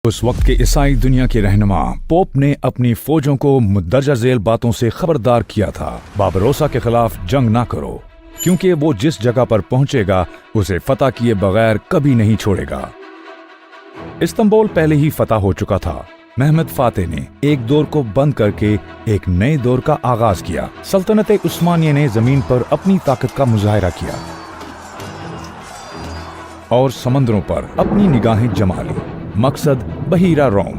उस वक्त के ईसाई दुनिया के रहनुमा पोप ने अपनी फौजों को मुंदरजा झेल बातों से खबरदार किया था। बारबरोसा के खिलाफ जंग ना करो, क्योंकि वो जिस जगह पर पहुंचेगा उसे फतह किए बगैर कभी नहीं छोड़ेगा। इस्तांबुल पहले ही फतह हो चुका था। महमद फातेह ने एक दौर को बंद करके एक नए दौर का आगाज किया। सल्तनत उस्मानिया ने जमीन पर अपनी ताकत का मुजाहिरा किया और समंदरों पर अपनी निगाहें जमा ली। मकसद बहीरा रोम,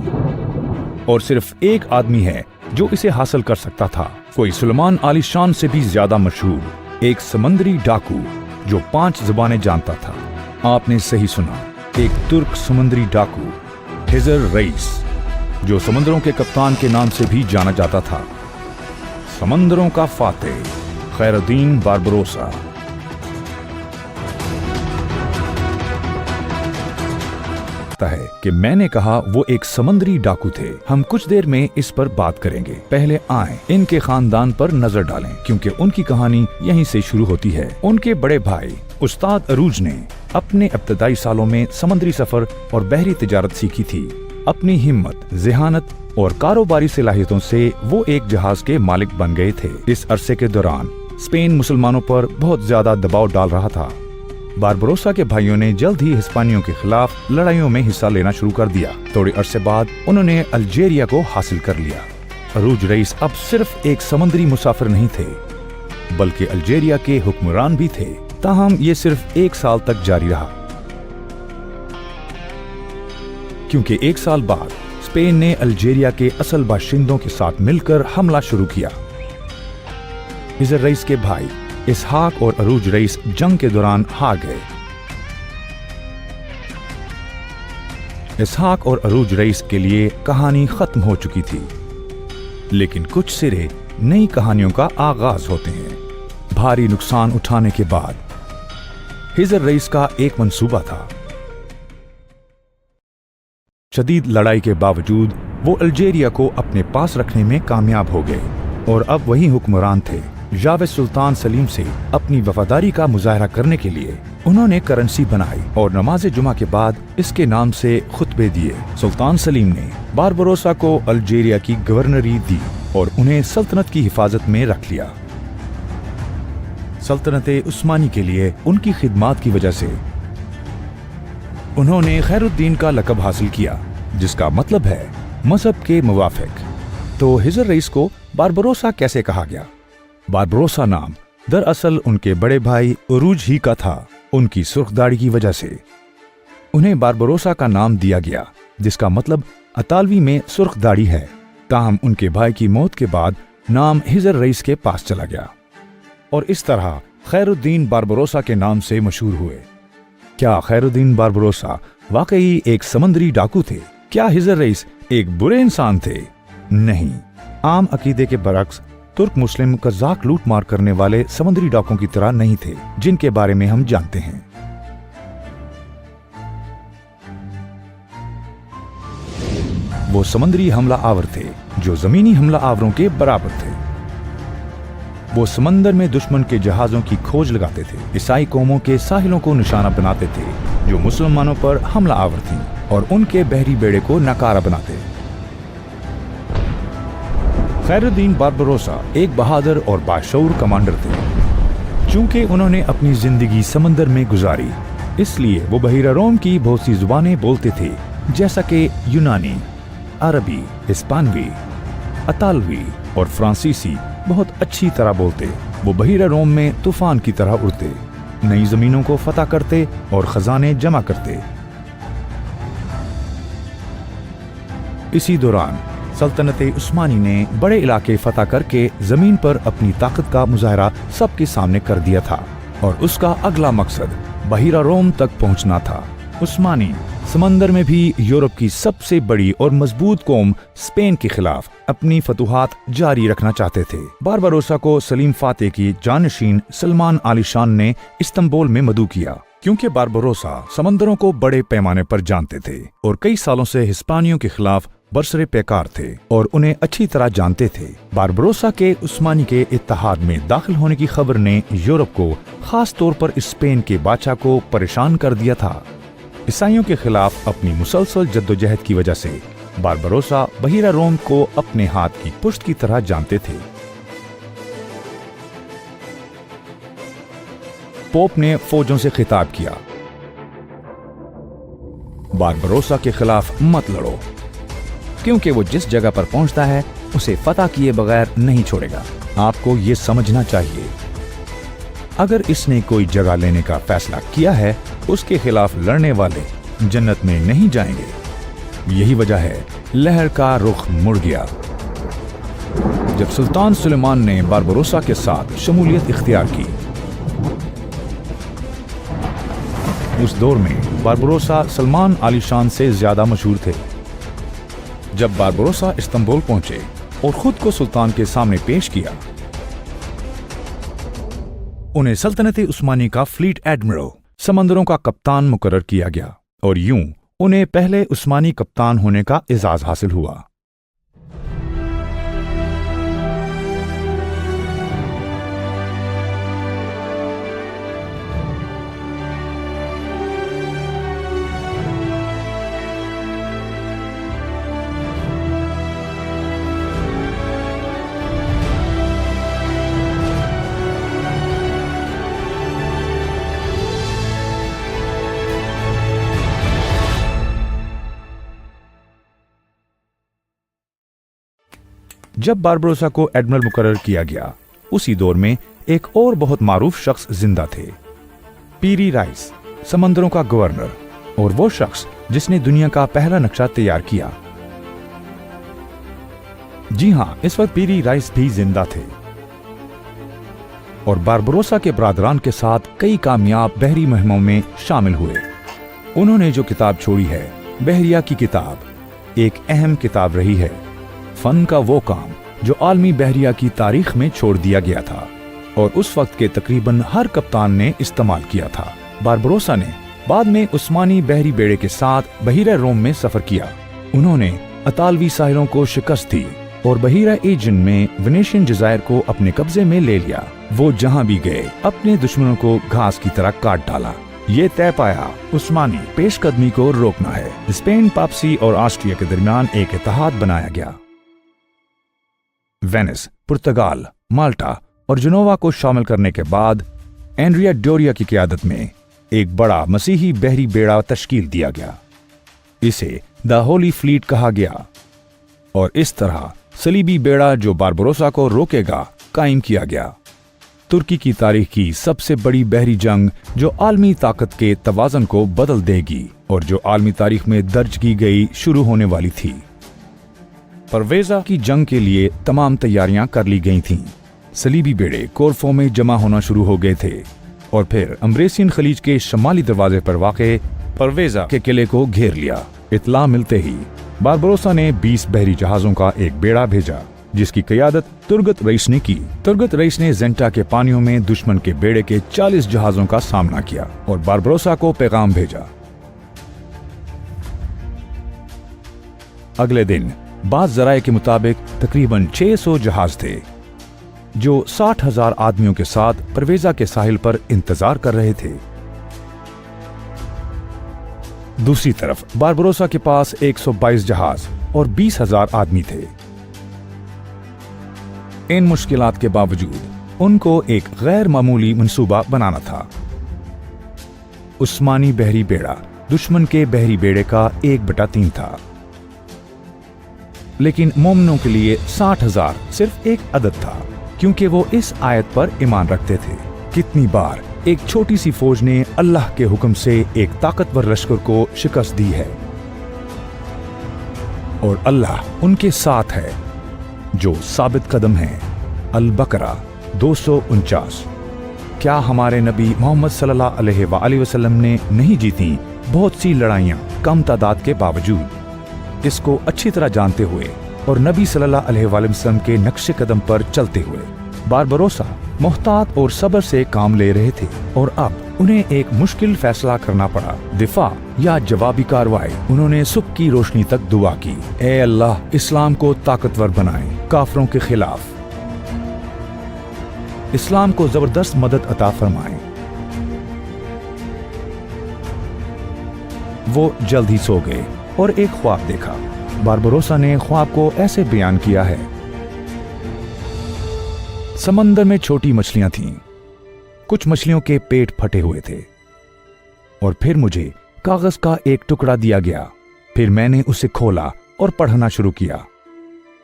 और सिर्फ एक आदमी है जो इसे हासिल कर सकता था। कोई सुलेमान आलीशान से भी ज्यादा मशहूर, एक समंदरी डाकू जो 5 ज़ुबानें जानता था। आपने सही सुना, एक तुर्क समुद्री डाकू, हिजर रईस, जो समंदरों के कप्तान के नाम से भी जाना जाता था। समंदरों का फातेह खैरुद्दीन बारबरोसा। है कि मैंने कहा वो एक समुद्री डाकू थे। हम कुछ देर में इस पर बात करेंगे। पहले आए इनके खानदान पर नजर डालें, क्योंकि उनकी कहानी यहीं से शुरू होती है। उनके बड़े भाई उस्ताद अरूज ने अपने इब्तदाई सालों में समुद्री सफर और बहरी तिजारत सीखी थी। अपनी हिम्मत, ज़हानत और कारोबारी सलाहियतों से वो एक जहाज के मालिक बन गए थे। इस अरसे के दौरान स्पेन मुसलमानों पर बहुत ज्यादा दबाव डाल रहा था। बारबरोसा के भाइयों ने जल्द ही हिस्पानियों के खिलाफ लड़ाइयों में हिस्सा लेना शुरू कर दिया। थोड़े अरसे बाद उन्होंने अल्जीरिया को हासिल कर लिया। अरूज रईस अब सिर्फ एक समुद्री मुसाफिर नहीं थे, बल्कि अल्जीरिया के हुक्मरान भी थे। ताहम ये सिर्फ 1 साल तक जारी रहा, क्योंकि 1 साल बाद स्पेन ने अल्जीरिया के असल बाशिंदों के साथ मिलकर हमला शुरू किया। हिजर रईस के भाई इसहाक और अरूज रईस जंग के दौरान हार गए। इसहाक और अरूज रईस के लिए कहानी खत्म हो चुकी थी, लेकिन कुछ सिरे नई कहानियों का आगाज होते हैं। भारी नुकसान उठाने के बाद हिजर रईस का एक मंसूबा था। शदीद लड़ाई के बावजूद वो अल्जीरिया को अपने पास रखने में कामयाब हो गए और अब वही हुक्मरान थे। जावेद सुल्तान सलीम से अपनी वफादारी का मुजाहरा करने के लिए उन्होंने करेंसी बनाई और नमाज जुमा के बाद इसके नाम से खुतबे दिए। सुल्तान सलीम ने बारबरोसा को अल्जीरिया की गवर्नरी दी और उन्हें सल्तनत की हिफाजत में रख लिया। सल्तनत उस्मानी के लिए उनकी खिदमात की वजह से उन्होंने खैरुद्दीन का लक़ब हासिल किया, जिसका मतलब है मजहब के मुवाफिक। तो हिजर रईस को बारबरोसा कैसे कहा गया? बारबरोसा नाम दरअसल उनके बड़े भाई अरूज ही का था। उनकी सुर्ख दाढ़ी की वजह से उन्हें बारबरोसा का नाम दिया गया, जिसका मतलब अतालवी में सुर्ख दाढ़ी है। ताहम उनके भाई की मौत के बाद नाम हिजर रईस के पास चला गया और इस तरह खैरुद्दीन बारबरोसा के नाम से मशहूर हुए। क्या खैरुद्दीन बारबरोसा वाकई एक समुद्री डाकू थे? क्या हिजर रईस एक बुरे इंसान थे? नहीं। आम अकीदे के बरक्स तुर्क मुस्लिम कज़ाक लूट मार करने वाले समुद्री डाकों की तरह नहीं थे, जिनके बारे में हम जानते हैं। वो समुद्री हमला आवर थे जो जमीनी हमला आवरों के बराबर थे। वो समंदर में दुश्मन के जहाजों की खोज लगाते थे, ईसाई कौमों के साहिलों को निशाना बनाते थे जो मुसलमानों पर हमला आवर थीं, और उनके बहरी बेड़े को नकारा बनाते। खैरुद्दीन बारबरोसा एक बहादुर और बाशऊर कमांडर थे। चूंकि उन्होंने अपनी जिंदगी समंदर में गुजारी, इसलिए वो बहीरा रोम की बहुत सी जुबानें बोलते थे, जैसा कि यूनानी, अरबी, हिस्पानवी, अतालवी और फ्रांसीसी बहुत अच्छी तरह बोलते। वो बहीरा रोम में तूफान की तरह उड़ते, नई जमीनों को फतह करते और खजाने जमा करते। इसी दौरान सल्तनत उस्मानी ने बड़े इलाके फतह करके जमीन पर अपनी ताकत का मुजाहरा सबके सामने कर दिया था, और उसका अगला मकसद बहीरा रोम तक पहुंचना था। उस्मानी समंदर में भी यूरोप की सबसे बड़ी और मजबूत कौम स्पेन के खिलाफ अपनी फतूहात जारी रखना चाहते थे। बारबरोसा को सलीम फातेह की जानशीन सलमान आलीशान ने इस्तांबुल में मदऊ किया, क्योंकि बारबरोसा समंदरों को बड़े पैमाने पर जानते थे और कई सालों से हिस्पानियों के खिलाफ बरसरे पैकार थे और उन्हें अच्छी तरह जानते थे। बारबरोसा के उस्मानी के इत्तेहाद में दाखिल होने की खबर ने यूरोप को, खास तौर पर स्पेन के बादशाह को परेशान कर दिया था। ईसाइयों के खिलाफ अपनी मुसलसल जद्दोजहद की वजह से बारबरोसा बहिरा रोम को अपने हाथ की पुष्ट की तरह जानते थे। पोप ने फौजों से खिताब किया, बारबरोसा के खिलाफ मत लड़ो, क्योंकि वो जिस जगह पर पहुंचता है उसे फतह किए बगैर नहीं छोड़ेगा। आपको ये समझना चाहिए, अगर इसने कोई जगह लेने का फैसला किया है, उसके खिलाफ लड़ने वाले जन्नत में नहीं जाएंगे। यही वजह है लहर का रुख मुड़ गया। जब सुल्तान सुलेमान ने बारबरोसा के साथ शमूलियत इख्तियार की, उस दौर में बारबरोसा सलमान आलीशान से ज्यादा मशहूर थे। जब बारबरोसा इस्तांबुल पहुंचे और खुद को सुल्तान के सामने पेश किया, उन्हें सल्तनत उस्मानी का फ्लीट एडमिरल, समंदरों का कप्तान मुकर्रर किया गया और यूं उन्हें पहले उस्मानी कप्तान होने का एजाज हासिल हुआ। जब बारबरोसा को एडमिरल मुकर्रर किया गया, उसी दौर में एक और बहुत मारूफ शख्स जिंदा थे, पीरी राइस, समंदरों का गवर्नर, और वो शख्स जिसने दुनिया का पहला नक्शा तैयार किया। जी हां, इस वक्त पीरी राइस भी जिंदा थे और बारबरोसा के बरादरान के साथ कई कामयाब बहरी मुहिमों में शामिल हुए। उन्होंने जो किताब छोड़ी है, बहरिया की किताब, एक अहम किताब रही है। फन का वो काम जो आलमी बहरिया की तारीख में छोड़ दिया गया था और उस वक्त के तकरीबन हर कप्तान ने इस्तेमाल किया था। बारबरोसा ने बाद में उस्मानी बहरी बेड़े के साथ बहिरा रोम में सफर किया। उन्होंने अतालवी साहिलों को शिकस्त दी और बहिरा एजियन में वेनेशियन जजायर को अपने कब्जे में ले लिया। वो जहां भी गए अपने दुश्मनों को घास की तरह काट डाला। ये तय पाया उस्मानी पेशकदमी को रोकना है। स्पेन, पापसी और ऑस्ट्रिया के दरमियान एक इत्तेहाद बनाया गया। वेनिस, पुर्तगाल, माल्टा और जिनोवा को शामिल करने के बाद एंड्रिया डोरिया की क़यादत में एक बड़ा मसीही बहरी बेड़ा तश्कील दिया गया। इसे द होली फ्लीट कहा गया और इस तरह सलीबी बेड़ा जो बारबरोसा को रोकेगा कायम किया गया। तुर्की की तारीख की सबसे बड़ी बहरी जंग जो आलमी ताकत के तवाज़न को बदल देगी और जो आलमी तारीख में दर्ज की गई शुरू होने वाली थी। परवेजा की जंग के लिए तमाम तैयारियां कर ली गई थीं। सलीबी बेड़े कोरफो में जमा होना शुरू हो गए थे और फिर अम्ब्रेसियन खलीज के शमाली दरवाजे पर वाक़े परवेजा के किले को घेर लिया। इत्तला मिलते ही बारबरोसा ने 20 बहरी जहाजों का एक बेड़ा भेजा जिसकी क़यादत तुर्गत रईस ने की। तुर्गत रईस ने ज़ेंटा के पानियों में दुश्मन के बेड़े के 40 जहाजों का सामना किया और बारबरोसा को पैगाम भेजा। अगले दिन बाज़ ज़राए के मुताबिक तकरीबन 600 जहाज थे जो 60,000 आदमियों के साथ परवेजा के साहिल पर इंतजार कर रहे थे। दूसरी तरफ बारबरोसा के पास 122 जहाज और 20,000 आदमी थे। इन मुश्किलात के बावजूद उनको एक गैर मामूली मंसूबा बनाना था। उस्मानी बहरी बेड़ा दुश्मन के बहरी बेड़े का 1/3 था, लेकिन मोमिनों के लिए 60,000 सिर्फ एक अदद था, क्योंकि वो इस आयत पर ईमान रखते थे। कितनी बार एक छोटी सी फौज ने अल्लाह के हुक्म से एक ताकतवर लश्कर को शिकस्त दी है और अल्लाह उनके साथ है जो साबित कदम है। अल-बकरा 249। क्या हमारे नबी मोहम्मद सल्लल्लाहु अलैहि वसल्लम ने नहीं जीती बहुत सी लड़ाइयां कम तादाद के बावजूद? इसको अच्छी तरह जानते हुए और नबी सल्लल्लाहु अलैहि वसल्लम के नक्शे कदम पर चलते हुए बारबरोसा मोहतात और सब्र से काम ले रहे थे और अब उन्हें एक मुश्किल फैसला करना पड़ा, दिफा या जवाबी कार्रवाई। उन्होंने सुबह की रोशनी तक दुआ की, ए अल्लाह इस्लाम को ताकतवर बनाए, काफिरों के खिलाफ इस्लाम को जबरदस्त मदद अता फरमाए। वो जल्द ही सो गए और एक ख्वाब देखा। बारबरोसा ने ख्वाब को ऐसे बयान किया है। समंदर में छोटी मछलियां थीं। कुछ मछलियों के पेट फटे हुए थे और फिर मुझे कागज का एक टुकड़ा दिया गया। फिर मैंने उसे खोला और पढ़ना शुरू किया।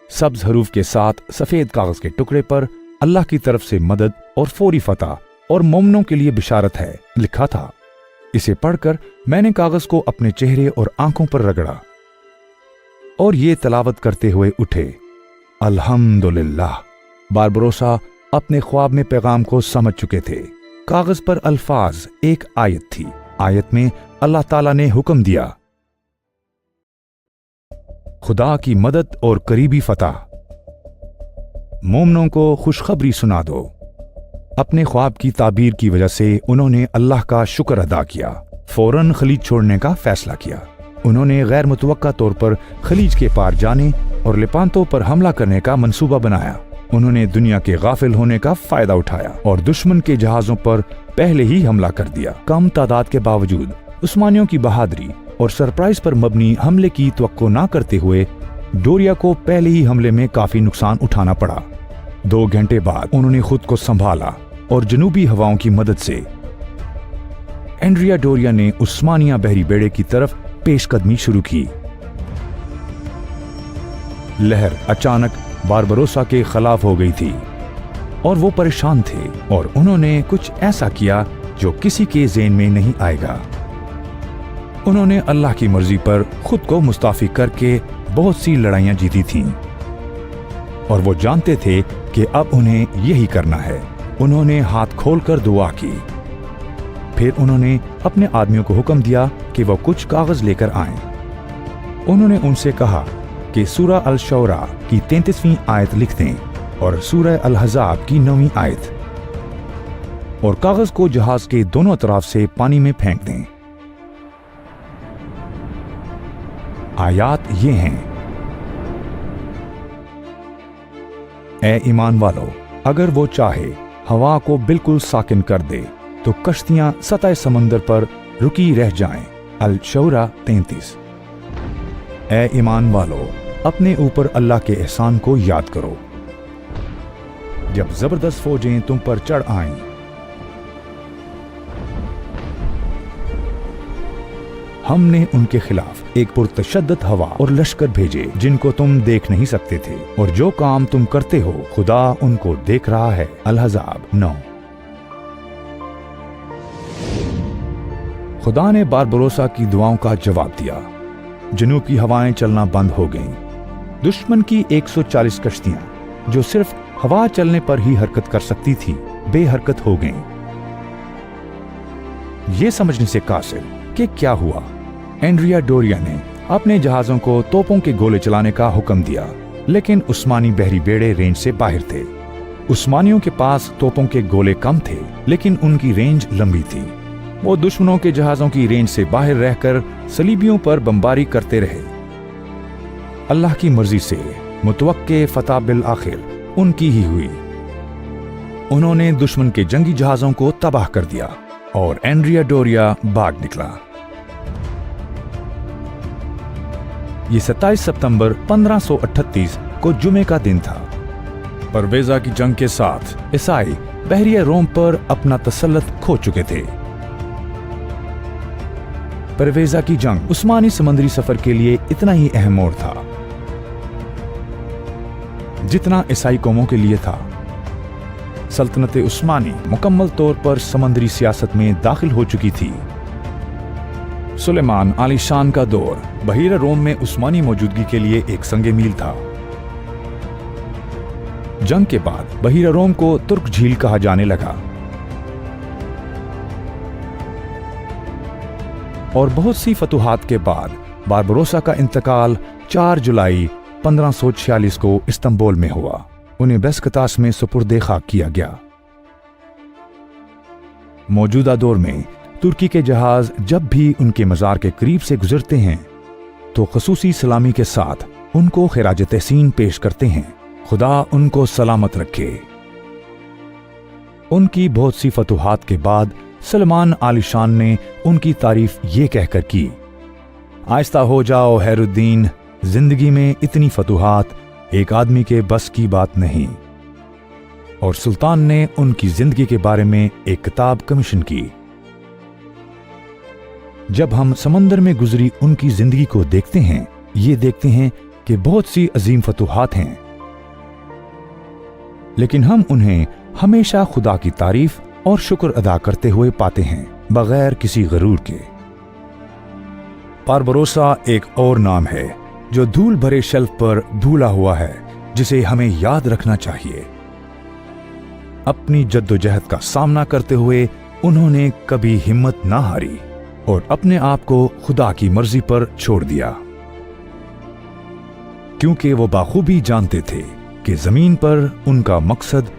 सब्ज हरूफ के साथ सफेद कागज के टुकड़े पर अल्लाह की तरफ से मदद और फौरी फतह और मोमनों के लिए बिशारत है लिखा था। इसे पढ़कर मैंने कागज को अपने चेहरे और आंखों पर रगड़ा और ये तलावत करते हुए उठे, अल्हम्दुलिल्लाह। बारबरोसा अपने ख्वाब में पैगाम को समझ चुके थे। कागज पर अल्फाज एक आयत थी। आयत में अल्लाह ताला ने हुक्म दिया, खुदा की मदद और करीबी फतह, मोमनों को खुशखबरी सुना दो। अपने ख्वाब की ताबीर की वजह से उन्होंने अल्लाह का शुक्र अदा किया। फौरन खलीज छोड़ने का फैसला किया। उन्होंने गैर मुतवक्का तौर पर खलीज के पार जाने और लेपांतो पर हमला करने का मंसूबा बनाया। उन्होंने दुनिया के गाफिल होने का फायदा उठाया और दुश्मन के जहाजों पर पहले ही हमला कर दिया। कम तादाद के बावजूद उस्मानियों की बहादुरी और सरप्राइज पर मबनी हमले की तवक्को न करते हुए डोरिया को पहले ही हमले में काफी नुकसान उठाना पड़ा। 2 घंटे बाद उन्होंने खुद को संभाला और जनूबी हवाओं की मदद से एंड्रिया डोरिया ने उस्मानिया बहरी बेड़े की तरफ पेशकदमी शुरू की। लहर अचानक बारबरोसा के खिलाफ हो गई थी और वो परेशान थे और उन्होंने कुछ ऐसा किया जो किसी के ज़हन में नहीं आएगा। उन्होंने अल्लाह की मर्जी पर खुद को मुस्ताफी करके बहुत सी लड़ाइयां जीती थीं और वो जानते थे कि अब उन्हें यही करना है। उन्होंने हाथ खोलकर दुआ की। फिर उन्होंने अपने आदमियों को हुक्म दिया कि वो कुछ कागज लेकर आएं। उन्होंने उनसे कहा कि सूरह अल-शौरा की 33वीं आयत लिख दें और सूरह अल-हज़ाब की 9वीं आयत, और कागज को जहाज के दोनों तरफ से पानी में फेंक दें। आयात ये हैं, ए ईमान वालो, अगर वो चाहे हवा को बिल्कुल साकिन कर दे तो कश्तियां सतह समंदर पर रुकी रह जाएं। अल-शौरा 33। ए ईमान वालो, अपने ऊपर अल्लाह के एहसान को याद करो जब जबरदस्त फौजें तुम पर चढ़ आईं। हमने उनके खिलाफ एक पुरतशद्दद हवा और लश्कर भेजे जिनको तुम देख नहीं सकते थे, और जो काम तुम करते हो खुदा उनको देख रहा है। अल-हज़ाब 9। खुदा ने बारबरोसा की दुआओं का जवाब दिया। जनूब की हवाएं चलना बंद हो गईं। दुश्मन की 140 कश्तियां जो सिर्फ हवा चलने पर ही हरकत कर सकती थी, बेहरकत हो गईं। ये समझने से कासिर कि क्या हुआ, एंड्रिया डोरिया ने अपने जहाजों को तोपों के गोले चलाने का हुक्म दिया, लेकिन उस्मानी बहरी बेड़े रेंज से बाहर थे। उस्मानियों के पास तोपों के गोले कम थे, लेकिन उनकी रेंज लंबी थी। वो दुश्मनों के जहाजों की रेंज से बाहर रहकर सलीबियों पर बमबारी करते रहे। अल्लाह की मर्जी से मुतवक्के फतह बिल आखिर उनकी ही हुई। उन्होंने दुश्मन के जंगी जहाजों को तबाह कर दिया और एंड्रिया डोरिया भाग निकला। ये 27 सितंबर 1538 को जुमे का दिन था। परवेजा की जंग के साथ ईसाई बहरिया रोम पर अपना तसल्लुत खो चुके थे। परवेजा की जंग उस्मानी समुद्री सफर के लिए इतना ही अहम मोड़ था जितना ईसाई कौमों के लिए था। सल्तनत उस्मानी मुकम्मल तौर पर समुद्री सियासत में दाखिल हो चुकी थी। सुलेमान आलीशान का दौर बहीरा रोम में उस्मानी मौजूदगी के लिए एक संगे मील था। जंग के बाद बहीरा रोम को तुर्क झील कहा जाने लगा और बहुत सी फतूहात के बाद बारबरोसा का इंतकाल 4 जुलाई 1546 को इस्तांबुल में हुआ। उन्हें बेस्कतास में सुपुर्दे खाक किया गया। मौजूदा दौर में तुर्की के जहाज जब भी उनके मज़ार के करीब से गुजरते हैं तो खसूसी सलामी के साथ उनको खिराज तहसीन पेश करते हैं। खुदा उनको सलामत रखे। उनकी बहुत सी फतूहात के बाद सलमान आलीशान ने उनकी तारीफ ये कहकर की, आहिस्ता हो जाओ हैरुद्दीन, जिंदगी में इतनी फतूहात एक आदमी के बस की बात नहीं। और सुल्तान ने उनकी जिंदगी के बारे में एक किताब कमीशन की। जब हम समंदर में गुजरी उनकी जिंदगी को देखते हैं, ये देखते हैं कि बहुत सी अजीम फतूहात हैं, लेकिन हम उन्हें हमेशा खुदा की तारीफ और शुक्र अदा करते हुए पाते हैं, बगैर किसी गरूर के। बारबरोसा एक और नाम है जो धूल भरे शेल्फ पर धूला हुआ है, जिसे हमें याद रखना चाहिए। अपनी जद्दोजहद का सामना करते हुए उन्होंने कभी हिम्मत ना हारी और अपने आप को खुदा की मर्जी पर छोड़ दिया, क्योंकि वो बाखूबी जानते थे कि जमीन पर उनका मकसद